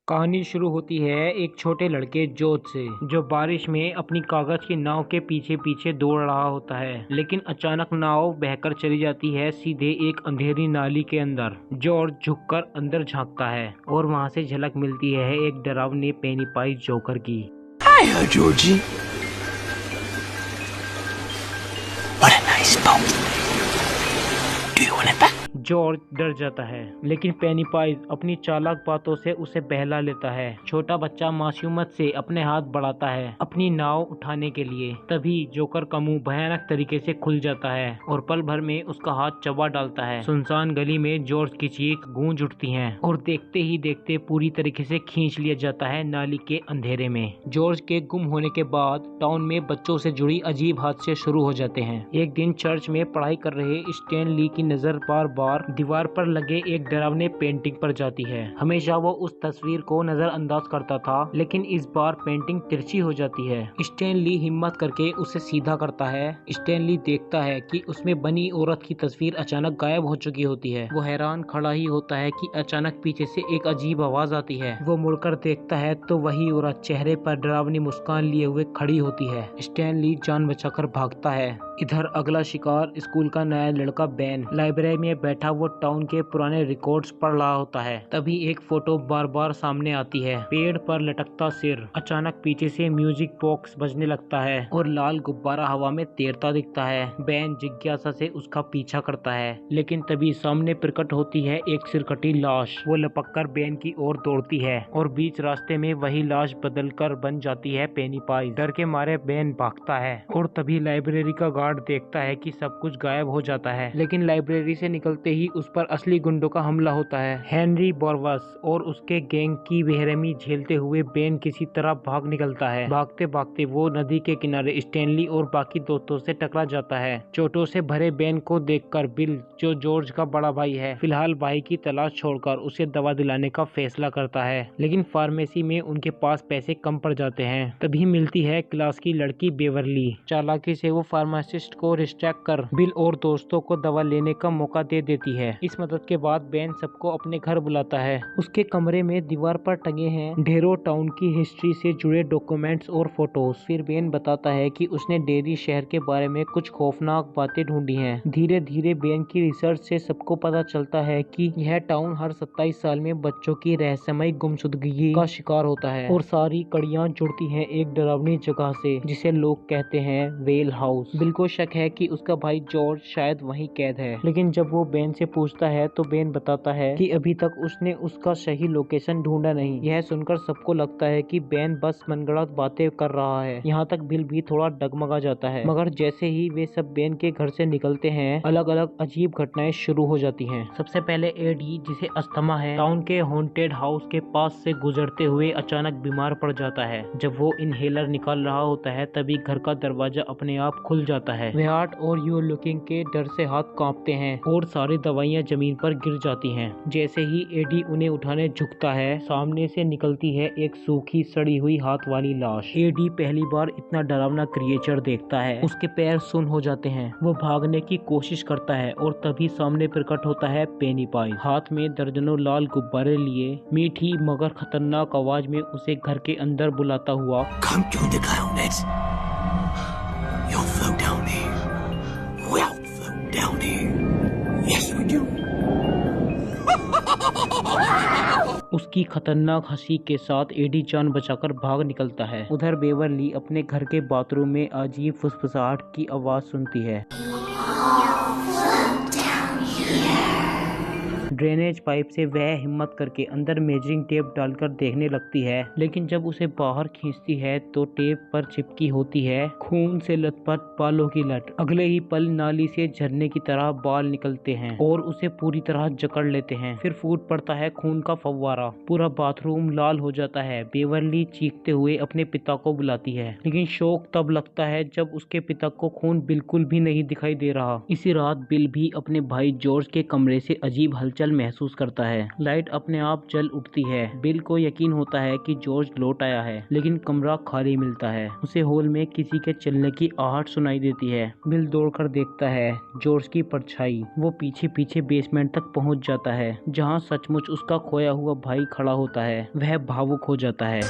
कहानी शुरू होती है एक छोटे लड़के जोध से, जो बारिश में अपनी कागज की नाव के पीछे पीछे दौड़ रहा होता है। लेकिन अचानक नाव बहकर चली जाती है सीधे एक अंधेरी नाली के अंदर। जॉर्ज झुककर अंदर झांकता है और वहां से झलक मिलती है एक डरावने पेनीपाइज जोकर की। Hiya, Georgie. What a nice boat. Do you want it back? George डर जाता है, लेकिन पेनीपाइज अपनी चालाक बातों से उसे बहला लेता है। छोटा बच्चा मासूमियत से अपने हाथ बढ़ाता है अपनी नाव उठाने के लिए। तभी जोकर का मुंह भयानक तरीके से खुल जाता है और पल भर में उसका हाथ चबा डालता है। सुनसान गली में जॉर्ज की चीख गूंज उठती है और देखते ही देखते पूरी तरीके से खींच लिया जाता है नाली के अंधेरे में। जॉर्ज के गुम होने के बाद टाउन में बच्चों से जुड़ी अजीब हादसे शुरू हो जाते हैं। एक दिन चर्च में पढ़ाई कर रहे स्टैन ली की नजर बार बार दीवार पर लगे एक डरावने पेंटिंग पर जाती है। हमेशा वो उस तस्वीर को नजरअंदाज करता था, लेकिन इस बार पेंटिंग तिरछी हो जाती है। स्टैन ली हिम्मत करके उसे सीधा करता है। स्टैन ली देखता है कि उसमें बनी औरत की तस्वीर अचानक गायब हो चुकी होती है। वो हैरान खड़ा ही होता है कि अचानक पीछे से एक अजीब आवाज आती है। वो मुड़कर देखता है तो वही औरत चेहरे पर डरावनी मुस्कान लिए हुए खड़ी होती है। स्टैन ली जान बचाकर भागता है। इधर अगला शिकार स्कूल का नया लड़का बेन। लाइब्रेरी में बैठा वो टाउन के पुराने रिकॉर्ड्स पढ़ रहा होता है। तभी एक फोटो बार बार सामने आती है। पेड़ पर लटकता सिर। अचानक पीछे से म्यूजिक बॉक्स बजने लगता है और लाल गुब्बारा हवा में तैरता दिखता है। बेन जिज्ञासा से उसका पीछा करता है, लेकिन तभी सामने प्रकट होती है एक सिरकटी लाश। वो लपककर बेन की ओर दौड़ती है और बीच रास्ते में वही लाश बदलकर बन जाती है पेनीपाइज। डर के मारे बेन भागता है और तभी लाइब्रेरी का गार्ड देखता है कि सब कुछ गायब हो जाता है। लेकिन लाइब्रेरी से निकलते ही उस पर असली गुंडों का हमला होता है। हेनरी बोरवस और उसके गैंग की बेरहमी झेलते हुए बेन किसी तरह भाग निकलता है। भागते भागते वो नदी के किनारे स्टैनली और बाकी दोस्तों से टकरा जाता है। चोटों से भरे बेन को देखकर बिल, जो जॉर्ज का बड़ा भाई है, फिलहाल भाई की तलाश छोड़कर उसे दवा दिलाने का फैसला करता है। लेकिन फार्मेसी में उनके पास पैसे कम पड़ जाते हैं। तभी मिलती है क्लास की लड़की बेवरली। चालाकी से वो फार्मासिस्ट को डिस्ट्रैक्ट कर बिल और दोस्तों को दवा लेने का मौका दे देती है। इस मदद के बाद बेन सबको अपने घर बुलाता है। उसके कमरे में दीवार पर टंगे हैं ढेरों टाउन की हिस्ट्री से जुड़े डॉक्यूमेंट्स और फोटोज। फिर बेन बताता है कि उसने डेरी शहर के बारे में कुछ खौफनाक बातें ढूंढी हैं। धीरे धीरे बेन की रिसर्च से सबको पता चलता है कि यह टाउन हर 27 साल में बच्चों की रहस्यमय गुमशुदगी का शिकार होता है और सारी कड़ियां जुड़ती हैं एक डरावनी जगह से जिसे लोग कहते हैं वेल हाउस। बिल को शक है कि उसका भाई जॉर्ज शायद वहीं कैद है, लेकिन जब वो बेन से पूछता है तो बेन बताता है कि अभी तक उसने उसका सही लोकेशन ढूंढा नहीं। यह सुनकर सबको लगता है कि बेन बस मनगढ़ंत बातें कर रहा है। यहाँ तक बिल भी थोड़ा डगमगा जाता है। मगर जैसे ही वे सब बेन के घर से निकलते हैं, अलग अलग अजीब घटनाएं शुरू हो जाती हैं। सबसे पहले एडी, जिसे अस्थमा है, टाउन के हॉन्टेड हाउस के पास से गुजरते हुए अचानक बीमार पड़ जाता है। जब वो इनहेलर निकाल रहा होता है तभी घर का दरवाजा अपने आप खुल जाता है। वेहार्ट और यू लुकिंग के डर से हाथ कांपते हैं और सारी दवाइयां जमीन पर गिर जाती हैं। जैसे ही एडी उन्हें उठाने झुकता है, सामने से निकलती है एक सूखी सड़ी हुई हाथ वाली लाश। एडी पहली बार इतना डरावना क्रिएचर देखता है। उसके पैर सुन्न हो जाते हैं। वो भागने की कोशिश करता है और तभी सामने प्रकट होता है पेनीपाइज, हाथ में दर्जनों लाल गुब्बारे लिए। मीठी मगर खतरनाक आवाज में उसे घर के अंदर बुलाता हुआ, Come join the clownets. You'll float down here. We'll float down here. Yes, we do. उसकी खतरनाक हंसी के साथ एडी जान बचाकर भाग निकलता है। उधर बेवरली अपने घर के बाथरूम में अजीब फुसफुसाहट की आवाज सुनती है। ड्रेनेज पाइप से वह हिम्मत करके अंदर मेजरिंग टेप डालकर देखने लगती है, लेकिन जब उसे बाहर खींचती है तो टेप पर चिपकी होती है खून से लथपथ बालों की लट। अगले ही पल नाली से झरने की तरह बाल निकलते हैं और उसे पूरी तरह जकड़ लेते हैं। फिर फूट पड़ता है खून का फव्वारा। पूरा बाथरूम लाल हो जाता है। बेवरली चीखते हुए अपने पिता को बुलाती है, लेकिन शौक तब लगता है जब उसके पिता को खून बिल्कुल भी नहीं दिखाई दे रहा। इसी रात बिल भी अपने भाई जॉर्ज के कमरे से अजीब हलचल महसूस करता है। लाइट अपने आप जल उठती है। बिल को यकीन होता है कि जॉर्ज लौट आया है, लेकिन कमरा खाली मिलता है। उसे हॉल में किसी के चलने की आहट सुनाई देती है। बिल दौड़कर देखता है जॉर्ज की परछाई। वो पीछे पीछे बेसमेंट तक पहुंच जाता है, जहां सचमुच उसका खोया हुआ भाई खड़ा होता है। वह भावुक हो जाता है।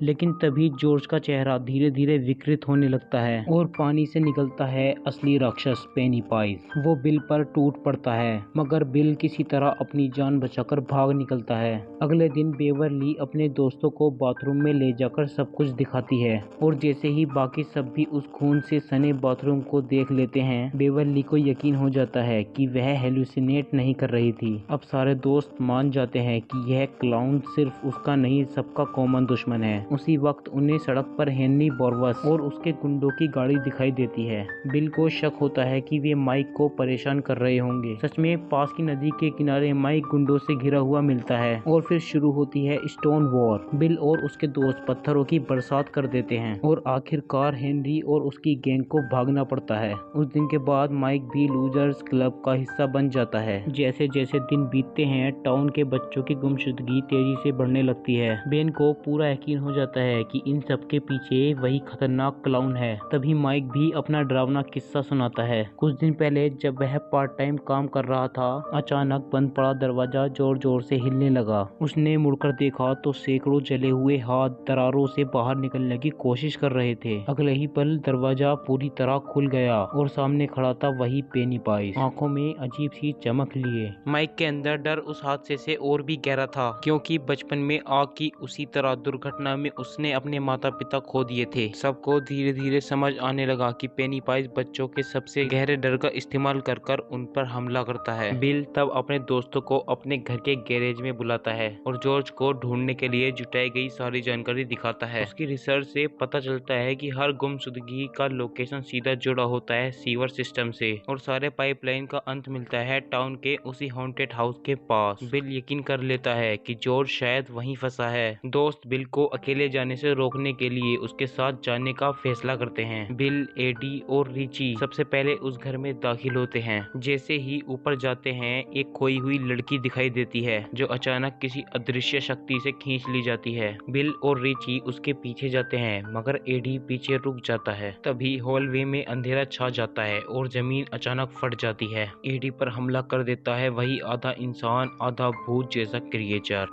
लेकिन तभी जॉर्ज का चेहरा धीरे धीरे विकृत होने लगता है और पानी से निकलता है असली राक्षस पेनीपाइज। वो बिल पर टूट पड़ता है, मगर बिल किसी तरह अपनी जान बचाकर भाग निकलता है। अगले दिन बेवरली अपने दोस्तों को बाथरूम में ले जाकर सब कुछ दिखाती है, और जैसे ही बाकी सब भी उस खून से सने बाथरूम को देख लेते हैं, बेवरली को यकीन हो जाता है कि वह हेलुसिनेट नहीं कर रही थी। अब सारे दोस्त मान जाते हैं कि यह क्लाउन सिर्फ उसका नहीं, सबका कॉमन दुश्मन है। उसी वक्त उन्हें सड़क पर हेनरी बोरवस और उसके गुंडों की गाड़ी दिखाई देती है। बिल को शक होता है कि वे माइक को परेशान कर रहे होंगे। सच में पास की नदी के किनारे माइक गुंडों से घिरा हुआ मिलता है और फिर शुरू होती है स्टोन वॉर। बिल और उसके दोस्त पत्थरों की बरसात कर देते हैं और आखिरकार हेनरी और उसकी गैंग को भागना पड़ता है। उस दिन के बाद माइक भी लूजर्स क्लब का हिस्सा बन जाता है। जैसे जैसे दिन बीतते हैं, टाउन के बच्चों की गुमशुदगी तेजी से बढ़ने लगती है। बेन को पूरा यकीन हो जाता है कि इन सब के पीछे वही खतरनाक क्लाउन है। तभी माइक भी अपना डरावना किस्सा सुनाता है। कुछ दिन पहले जब वह पार्ट टाइम काम कर रहा था, अचानक बंद पड़ा दरवाजा जोर जोर से हिलने लगा। उसने मुड़कर देखा तो सैकड़ों जले हुए हाथ दरारों से बाहर निकलने की कोशिश कर रहे थे। अगले ही पल दरवाजा पूरी तरह खुल गया और सामने खड़ा था वही पेनीपाइज, आंखों में अजीब सी चमक लिए। माइक के अंदर डर उस हादसे से और भी गहरा था, क्योंकि बचपन में आग की उसी तरह दुर्घटना में उसने अपने माता पिता खो दिए थे। सबको धीरे धीरे समझ आने लगा कि पेनीपाइज बच्चों के सबसे गहरे डर का इस्तेमाल कर कर उन पर हमला करता है। बिल तब अपने दोस्तों को अपने घर के गैरेज में बुलाता है और जॉर्ज को ढूंढने के लिए जुटाई गई सारी जानकारी दिखाता है। उसकी रिसर्च से पता चलता है कि हर गुमशुदगी का लोकेशन सीधा जुड़ा होता है सीवर सिस्टम से, और सारे पाइपलाइन का अंत मिलता है टाउन के उसी हॉन्टेड हाउस के पास। बिल यकीन कर लेता है कि जॉर्ज शायद वहीं फंसा है। दोस्त बिल को अकेले जाने से रोकने के लिए उसके साथ जाने का फैसला करते हैं। बिल, एडी और रिची सबसे पहले उस घर में दाखिल होते हैं। जैसे ही ऊपर जाते हैं, एक खोई हुई लड़की दिखाई देती है जो अचानक किसी अदृश्य शक्ति से खींच ली जाती है। बिल और रिची उसके पीछे जाते हैं, मगर एडी पीछे रुक जाता है। तभी हॉलवे में अंधेरा छा जाता है और जमीन अचानक फट जाती है। एडी पर हमला कर देता है वही आधा इंसान आधा भूत जैसा क्रिएचर।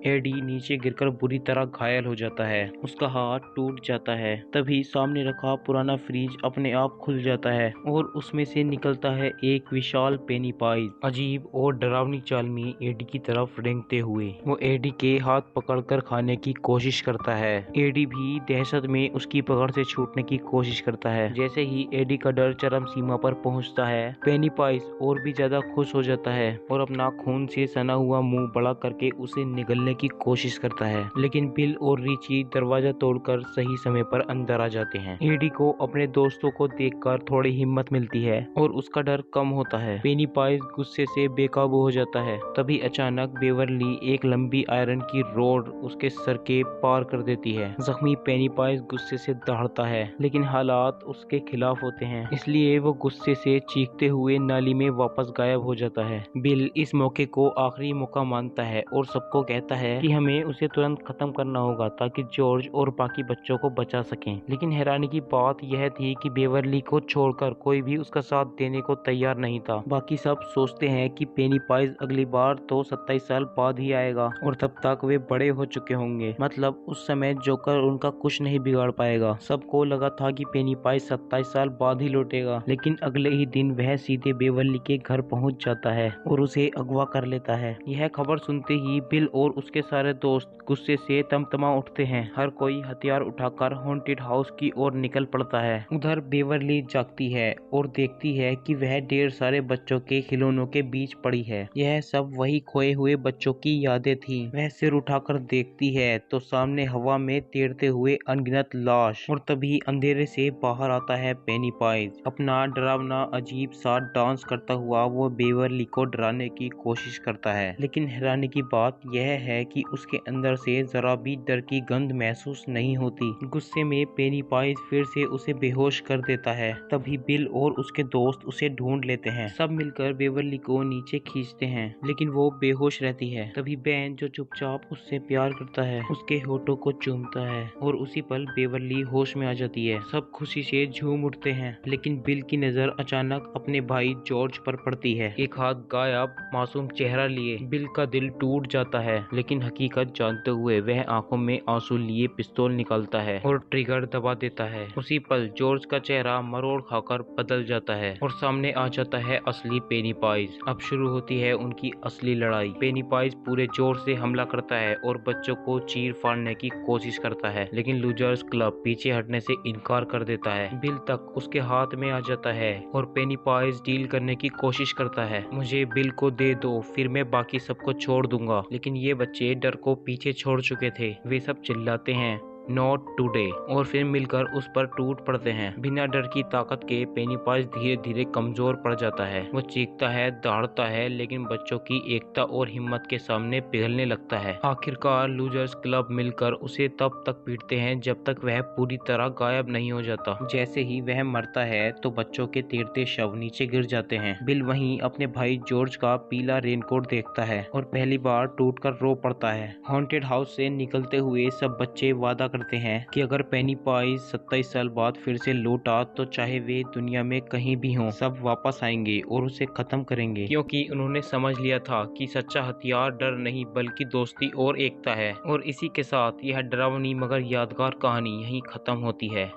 एडी नीचे गिरकर बुरी तरह घायल हो जाता है। उसका हाथ टूट जाता है। तभी सामने रखा पुराना फ्रिज अपने आप खुल जाता है और उसमें से निकलता है एक विशाल पेनीपाइज, अजीब और डरावनी चाल में एडी की तरफ रेंगते हुए। वो एडी के हाथ पकड़कर खाने की कोशिश करता है। एडी भी दहशत में उसकी पकड़ से छूटने की कोशिश करता है। जैसे ही एडी का डर चरम सीमा पर पहुंचता है, पेनीपाइज और भी ज्यादा खुश हो जाता है और अपना खून से सना हुआ मुंह बड़ा करके उसे निगलने की कोशिश करता है। लेकिन बिल और रिची दरवाजा तोड़कर सही समय पर अंदर आ जाते हैं। एडी को अपने दोस्तों को देखकर थोड़ी हिम्मत मिलती है और उसका डर कम होता है। पेनीपाइज गुस्से से बेकाबू हो जाता है। तभी अचानक बेवरली एक लंबी आयरन की रोड उसके सर के पार कर देती है। जख्मी पेनीपाइज गुस्से से दहाड़ता है, लेकिन हालात उसके खिलाफ होते हैं, इसलिए वो गुस्से से चीखते हुए नाली में वापस गायब हो जाता है। बिल इस मौके को आखिरी मौका मानता है और सबको कहता है कि हमें उसे तुरंत खत्म करना होगा ताकि जॉर्ज और बाकी बच्चों को बचा सकें। लेकिन हैरानी की बात यह थी कि बेवरली को छोड़कर कोई भी उसका साथ देने को तैयार नहीं था। बाकी सब सोचते हैं कि पेनीपाइज अगली बार तो 27 साल बाद ही आएगा और तब तक वे बड़े हो चुके होंगे। मतलब उस समय जोकर उनका कुछ नहीं बिगाड़ पाएगा। सबको लगा था कि पेनीपाइज 27 साल बाद ही लौटेगा, लेकिन अगले ही दिन वह सीधे बेवरली के घर पहुंच जाता है और उसे अगवा कर लेता है। यह खबर सुनते ही बिल और उसके सारे दोस्त गुस्से से तमतमा उठते हैं। हर कोई हथियार उठाकर हॉन्टेड हाउस की ओर निकल पड़ता है। उधर बेवरली जागती है और देखती है कि वह ढेर सारे बच्चों के खिलौनों के बीच पड़ी है। यह सब वही खोए हुए बच्चों की यादें थी। वह सिर उठाकर देखती है तो सामने हवा में तैरते हुए अनगिनत लाश, और तभी अंधेरे से बाहर आता है पेनीपाइज। अपना डरावना अजीब सा डांस करता हुआ वो बेवरली को डराने की कोशिश करता है। है। लेकिन हैरानी की बात यह है कि उसके अंदर से जरा भी डर की गंध महसूस नहीं होती। गुस्से में पेनीपाइज फिर से उसे बेहोश कर देता है। तभी बिल और उसके दोस्त उसे ढूंढ लेते हैं। सब मिलकर बेवर्ली को नीचे खींचते हैं, लेकिन वो बेहोश रहती है। तभी बेन, जो चुपचाप उससे प्यार करता है, उसके होठों को चूमता है और उसी पल बेवर्ली होश में आ जाती है। सब खुशी से झूम उठते हैं, लेकिन बिल की नजर अचानक अपने भाई जॉर्ज पर पड़ती है। एक हाथ गायब, मासूम चेहरा लिए बिल का दिल टूट जाता है, लेकिन हकीकत जानते हुए वह आंखों में आंसू लिए पिस्तौल निकालता है और ट्रिगर दबा देता है। उसी पल जॉर्ज का चेहरा मरोड़ खाकर बदल जाता है और सामने आ जाता है असली पेनीपाइज। अब शुरू होती है उनकी असली लड़ाई। पेनीपाइज पूरे जोर से हमला करता है और बच्चों को चीर फाड़ने की कोशिश करता है, लेकिन लूजर्स क्लब पीछे हटने से इनकार कर देता है। बिल तक उसके हाथ में आ जाता है और पेनीपाइज डील करने की कोशिश करता है। मुझे बिल को दे दो, फिर मैं बाकी सबको छोड़ दूंगा। लेकिन ये बच्चे डर को पीछे छोड़ चुके थे। वे सब चिल्लाते हैं, नॉट टुडे, और फिर मिलकर उस पर टूट पड़ते हैं। बिना डर की ताकत के पेनीपाइज धीरे धीरे कमजोर पड़ जाता है। वो चीखता है, दौड़ता है, लेकिन बच्चों की एकता और हिम्मत के सामने पिघलने लगता है। आखिरकार लूजर्स क्लब मिलकर उसे तब तक पीटते हैं जब तक वह पूरी तरह गायब नहीं हो जाता। जैसे ही वह मरता है तो बच्चों के तैरते शव नीचे गिर जाते हैं। बिल वहीं अपने भाई जॉर्ज का पीला रेनकोट देखता है और पहली बार टूटकर रो पड़ता है। हॉन्टेड हाउस से निकलते हुए सब बच्चे वादा करते हैं कि अगर पेनीपाइज 27 साल बाद फिर से लौटा तो चाहे वे दुनिया में कहीं भी हों, सब वापस आएंगे और उसे खत्म करेंगे, क्योंकि उन्होंने समझ लिया था कि सच्चा हथियार डर नहीं बल्कि दोस्ती और एकता है। और इसी के साथ यह डरावनी मगर यादगार कहानी यहीं खत्म होती है।